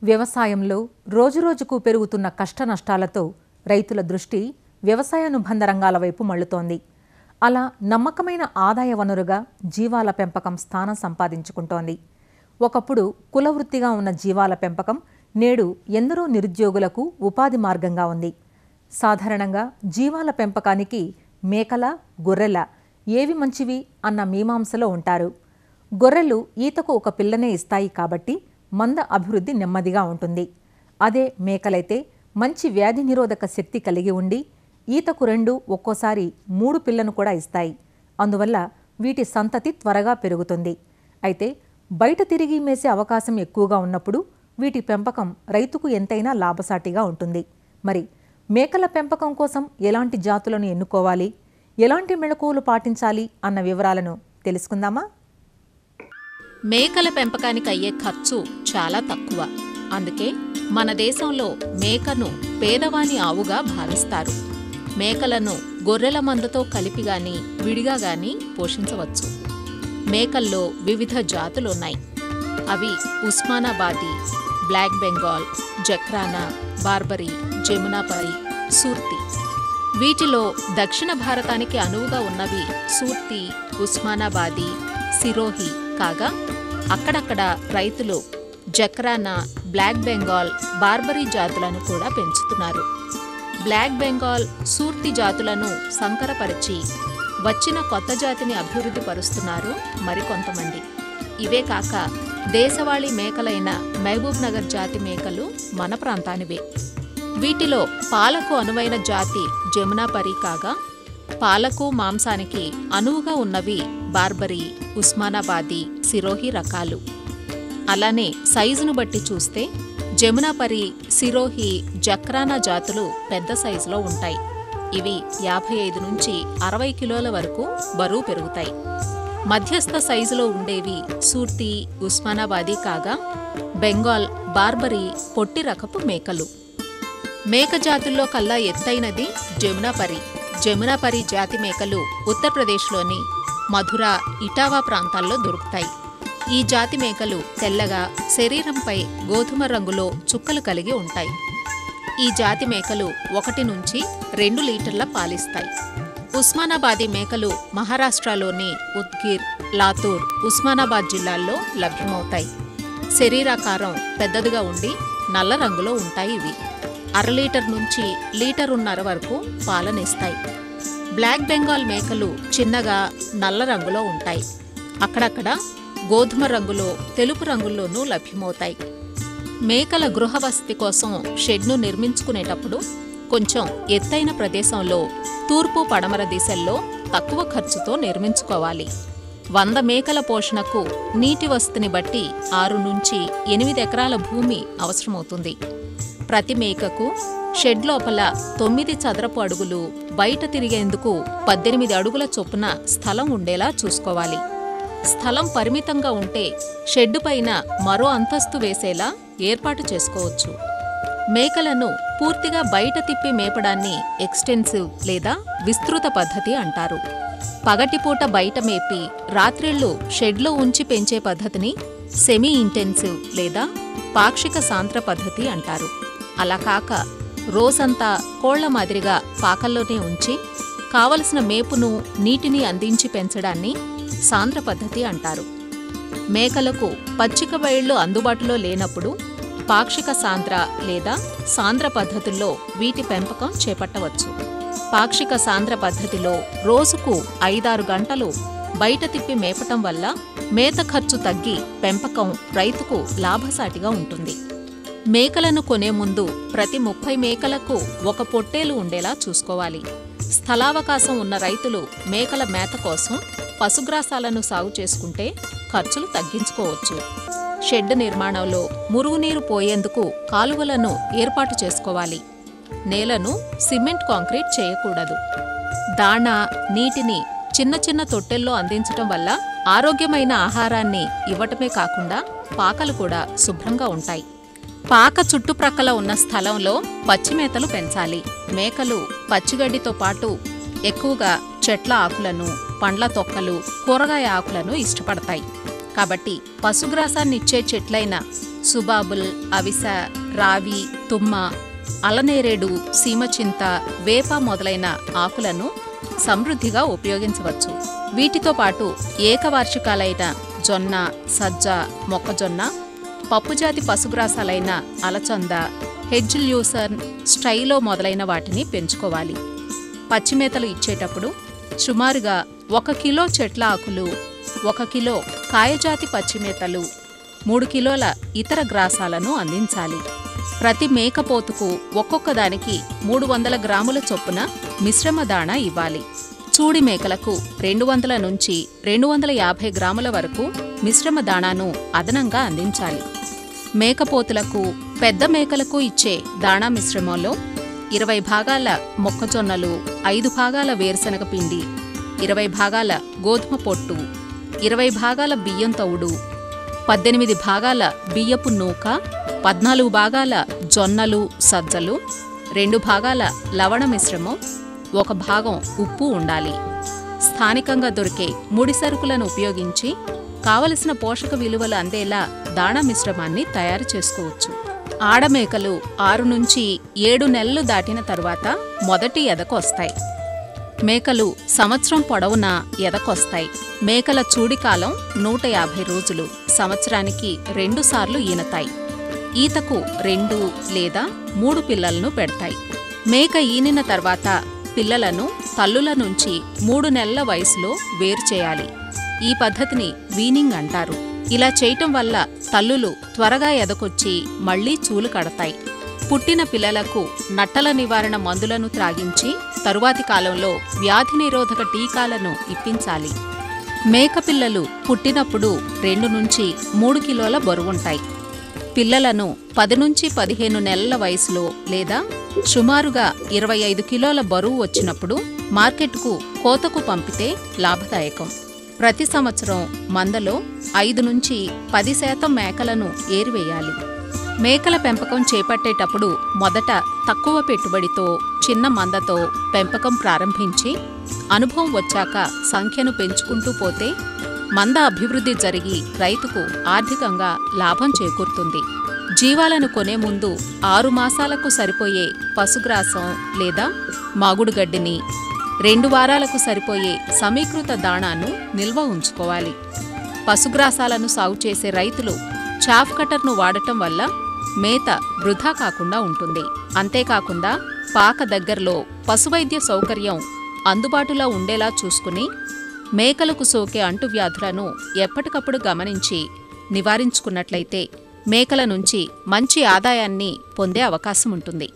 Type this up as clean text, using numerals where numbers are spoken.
వ్యవసాయంలో రోజురోజుకు పెరుగుతున్న కష్టనష్టాలతో రైతుల దృష్టి వ్యవసాయానుబంధ రంగాల వైపు మళ్లుతోంది. అలా నమ్మకమైన ఆదాయ వనరుగా జీవాల పెంపకం స్థానం సంపాదించుకుంటోంది. ఒకప్పుడు కులవృత్తిగా ఉన్న జీవాల పెంపకం నేడు ఎందరో నిరుద్యోగులకు ఉపాధి మార్గంగా ఉంది. సాధారణంగా జీవాల పెంపకానికి మేకల, గొర్రెల ఏవి మంచివి అన్న మీమాంసలో ఉంటారు. గొర్రెలు ఈతకు ఒక పిల్లనే ఇస్తాయి కాబట్టి మంద అభివృద్ధి నెమ్మదిగా ఉంటుంది. అదే మేకలైతే మంచి వ్యాధి నిరోధక శక్తి కలిగి ఉండి ఈతకు 2 ఒక్కోసారి 3 పిల్లను కూడా ఇస్తాయి. అందువల్ల వీటి సంతతి త్వరగా పెరుగుతుంది. అయితే బయట తిరిగి మేసే అవకాశం ఎక్కువగా ఉన్నప్పుడు వీటి పెంపకం రైతుకు ఎంతైనా లాభసాటిగా ఉంటుంది. మరి మేకల పెంపకం కోసం ఎలాంటి జాతులను ఎన్నుకోవాలి, ఎలాంటి మెళకువలు పాటించాలి అన్న వివరాలను తెలుసుకుందామా? మేకల పెంపకానికి అయ్యే ఖర్చు చాలా తక్కువ. అందుకే మన దేశంలో మేకను పేదవాని ఆవుగా భావిస్తారు. మేకలను గొర్రెల మందతో కలిపి గాని విడిగా గాని పోషించవచ్చు. మేకల్లో వివిధ జాతులున్నాయి. అవి ఉస్మానాబాదీ, బ్లాక్ బెంగాల్, జక్రానా, బార్బరీ, జమునాపరి, సూర్తి. వీటిలో దక్షిణ భారతానికి అనువుగా ఉన్నవి సూర్తి, ఉస్మానాబాదీ, సిరోహి కాగా అక్కడక్కడ రైతులు జక్రానా, బ్లాక్ బెంగాల్, బార్బరీ జాతులను కూడా పెంచుతున్నారు. బ్లాక్ బెంగాల్, సూర్తి జాతులను సంకరపరిచి వచ్చిన కొత్త జాతిని అభివృద్ధి పరుస్తున్నారు మరికొంతమంది. ఇవే కాక దేశవాళీ మేకలైన మహబూబ్ నగర్ జాతి మేకలు మన ప్రాంతానివే. వీటిలో పాలకు అనువైన జాతి జమునాపరి కాగా పాలకు మాంసానికి అనువుగా ఉన్నవి బార్బరీ, ఉస్మానాబాదీ, సిరోహి రకాలు. అలానే సైజును బట్టి చూస్తే జమునాపరి, సిరోహి, జక్రానా జాతులు పెద్ద సైజులో ఉంటాయి. ఇవి 55 నుంచి 60 కిలోల వరకు బరువు పెరుగుతాయి. మధ్యస్థ సైజులో ఉండేవి సూర్తి, ఉస్మానాబాదీ కాగా బెంగాల్, బార్బరీ పొట్టి రకపు మేకలు. మేక జాతుల్లో కల్లా ఎత్తైనది జమునాపరి. జమునాపరి జాతి మేకలు ఉత్తరప్రదేశ్లోని మధుర, ఇటావా ప్రాంతాల్లో దొరుకుతాయి. ఈ జాతి మేకలు తెల్లగా, శరీరంపై గోధుమ రంగులో చుక్కలు కలిగి ఉంటాయి. ఈ జాతి మేకలు 1 నుంచి 2 లీటర్ల పాలిస్తాయి. ఉస్మానాబాదీ మేకలు మహారాష్ట్రలోని ఉద్గిర్, లాతూర్, ఉస్మానాబాద్ జిల్లాల్లో లభ్యమవుతాయి. శరీరాకారం పెద్దదిగా ఉండి నల్ల రంగులో ఉంటాయి. ఇవి 1/2 లీటర్ నుంచి 1.5 లీటర్ వరకు పాలనిస్తాయి. బ్లాక్ బెంగాల్ మేకలు చిన్నగా నల్ల రంగులో ఉంటాయి. అక్కడక్కడ గోధుమ రంగులో, తెలుపు రంగుల్లోనూ లభ్యమవుతాయి. మేకల గృహవసతి కోసం షెడ్ను నిర్మించుకునేటప్పుడు కొంచెం ఎత్తైన ప్రదేశంలో తూర్పు, పడమర దిశల్లో తక్కువ ఖర్చుతో నిర్మించుకోవాలి. 100 మేకల పోషణకు నీటి వసతిని బట్టి 6 నుంచి 8 ఎకరాల భూమి అవసరమవుతుంది. ప్రతి మేకకు షెడ్ లోపల 9 చదరపు అడుగులు, బయట తిరిగేందుకు 18 అడుగుల చొప్పున స్థలం ఉండేలా చూసుకోవాలి. స్థలం పరిమితంగా ఉంటే షెడ్డు పైన మరో అంతస్తు వేసేలా ఏర్పాటు చేసుకోవచ్చు. మేకలను పూర్తిగా బయట తిప్పి మేపడాన్ని ఎక్స్టెన్సివ్ లేదా విస్తృత పద్ధతి అంటారు. పగటిపూట బయట మేపి రాత్రిళ్లు షెడ్లో ఉంచి పెంచే పద్ధతిని సెమీ ఇంటెన్సివ్ లేదా పాక్షిక సాంద్ర పద్ధతి అంటారు. అలా కాక రోజంతా కోళ్ల మాదిరిగా పాకల్లోనే ఉంచి కావలసిన మేపును, నీటిని అందించి పెంచడాన్ని సాంద్ర పద్ధతి అంటారు. మేకలకు పచ్చిక బయళ్లు అందుబాటులో లేనప్పుడు పాక్షిక సాంద్ర లేదా సాంద్ర పద్ధతుల్లో వీటి పెంపకం చేపట్టవచ్చు. పాక్షిక సాంద్ర పద్ధతిలో రోజుకు 5-6 గంటలు బయట తిప్పి మేపటం వల్ల మేత ఖర్చు తగ్గి పెంపకం రైతుకు లాభసాటిగా ఉంటుంది. మేకలను కొనే ముందు ప్రతి 30 మేకలకు 1 పొట్టేలు ఉండేలా చూసుకోవాలి. స్థలావకాశం ఉన్న రైతులు మేకల మేత కోసం పశుగ్రాసాలను సాగు చేసుకుంటే ఖర్చులు తగ్గించుకోవచ్చు. షెడ్ నిర్మాణంలో మురుగునీరు పోయేందుకు కాలువలను ఏర్పాటు చేసుకోవాలి. నేలను సిమెంట్ కాంక్రీట్ చేయకూడదు. దాణా, నీటిని చిన్న చిన్న తొట్టెల్లో అందించటం వల్ల ఆరోగ్యమైన ఆహారాన్ని ఇవ్వటమే కాకుండా పాకలు కూడా శుభ్రంగా ఉంటాయి. పాక చుట్టుప్రక్కల ఉన్న స్థలంలో పచ్చిమేతలు పెంచాలి. మేకలు పచ్చిగడ్డితో పాటు ఎక్కువగా చెట్ల ఆకులను, పండ్ల తొక్కలు, కూరగాయ ఆకులను ఇష్టపడతాయి. కాబట్టి పశుగ్రాసాన్నిచ్చే చెట్లైన సుబాబుల్, అవిస, రావి, తుమ్మ, అలనేరేడు, సీమచింత, వేప మొదలైన ఆకులను సమృద్ధిగా ఉపయోగించవచ్చు. వీటితో పాటు ఏకవార్షికాలైన జొన్న, సజ్జ, మొక్కజొన్న, పప్పుజాతి పశుగ్రాసాలైన అలచంద, హెడ్జ్ ల్యూసర్న్, స్టైలో మొదలైన వాటిని పెంచుకోవాలి. పచ్చిమేతలు ఇచ్చేటప్పుడు సుమారుగా 1 కిలో చెట్ల ఆకులు, 1 కిలో కాయజాతి పచ్చిమేతలు, 3 కిలోల ఇతర గ్రాసాలను అందించాలి. ప్రతి మేకపోతుకు ఒక్కొక్క దానికి 300 గ్రాముల చొప్పున మిశ్రమ దాణా ఇవ్వాలి. చూడి మేకలకు 200 నుంచి 250 గ్రాముల వరకు మిశ్రమ దాణాను అదనంగా అందించాలి. మేకపోతులకు, పెద్ద మేకలకు ఇచ్చే దాణా మిశ్రమంలో 20 భాగాల మొక్కజొన్నలు, 5 భాగాల వేరుశనగ పిండి, 20 భాగాల గోధుమ పొట్టు, 20 భాగాల బియ్యం తవుడు, 18 భాగాల బియ్యపు నూక, 14 భాగాల జొన్నలు, సజ్జలు, 2 భాగాల లవణ మిశ్రమం, 1 భాగం ఉప్పు ఉండాలి. స్థానికంగా దొరికే ముడి సరుకులను ఉపయోగించి కావలసిన పోషక విలువలు అందేలా దాణా మిశ్రమాన్ని తయారు చేసుకోవచ్చు. ఆడమేకలు 6 నుంచి 7 నెలలు దాటిన తరువాత మొదటి ఎదకొస్తాయి. మేకలు సంవత్సరం పొడవునా ఎదకొస్తాయి. మేకల చూడికాలం 150 రోజులు. సంవత్సరానికి 2 సార్లు ఈనతాయి. ఈతకు 2 లేదా 3 పిల్లలను పెడతాయి. మేక ఈనిన తర్వాత పిల్లలను తల్లుల నుంచి 3 నెలల వయసులో వేరు చేయాలి. ఈ పద్ధతిని వీనింగ్ అంటారు. ఇలా చేయటం వల్ల తల్లులు త్వరగా ఎదకొచ్చి మళ్లీ చూలు కడతాయి. పుట్టిన పిల్లలకు నట్టల నివారణ మందులను త్రాగించి తరువాతి కాలంలో వ్యాధి నిరోధక టీకాలను ఇప్పించాలి. మేకపిల్లలు పుట్టినప్పుడు 2 నుంచి 3 కిలోల బరువుంటాయి. పిల్లలను 10 నుంచి 15 నెలల వయసులో లేదా సుమారుగా 25 కిలోల బరువు వచ్చినప్పుడు మార్కెట్కు కోతకు పంపితే లాభదాయకం. ప్రతి సంవత్సరం మందలో 5 నుంచి 10% మేకలను ఏరివేయాలి. మేకల పెంపకం చేపట్టేటప్పుడు మొదట తక్కువ పెట్టుబడితో, చిన్న మందతో పెంపకం ప్రారంభించి అనుభవం వచ్చాక సంఖ్యను పెంచుకుంటూ పోతే మంద అభివృద్ధి జరిగి రైతుకు ఆర్థికంగా లాభం చేకూరుతుంది. జీవాలను కొనే ముందు 6 మాసాలకు సరిపోయే పశుగ్రాసం లేదా మాగుడుగడ్డిని, 2 వారాలకు సరిపోయే సమీకృత దాణాను నిల్వ ఉంచుకోవాలి. పశుగ్రాసాలను సాగు చేసే రైతులు చాఫ్ కటర్ను వాడటం వల్ల మేత వృధా కాకుండా ఉంటుంది. అంతేకాకుండా పాక దగ్గరలో పశువైద్య సౌకర్యం అందుబాటులో ఉండేలా చూసుకుని మేకలకు సోకే అంటువ్యాధులను ఎప్పటికప్పుడు గమనించి నివారించుకున్నట్లయితే మేకల నుంచి మంచి ఆదాయాన్ని పొందే అవకాశం ఉంటుంది.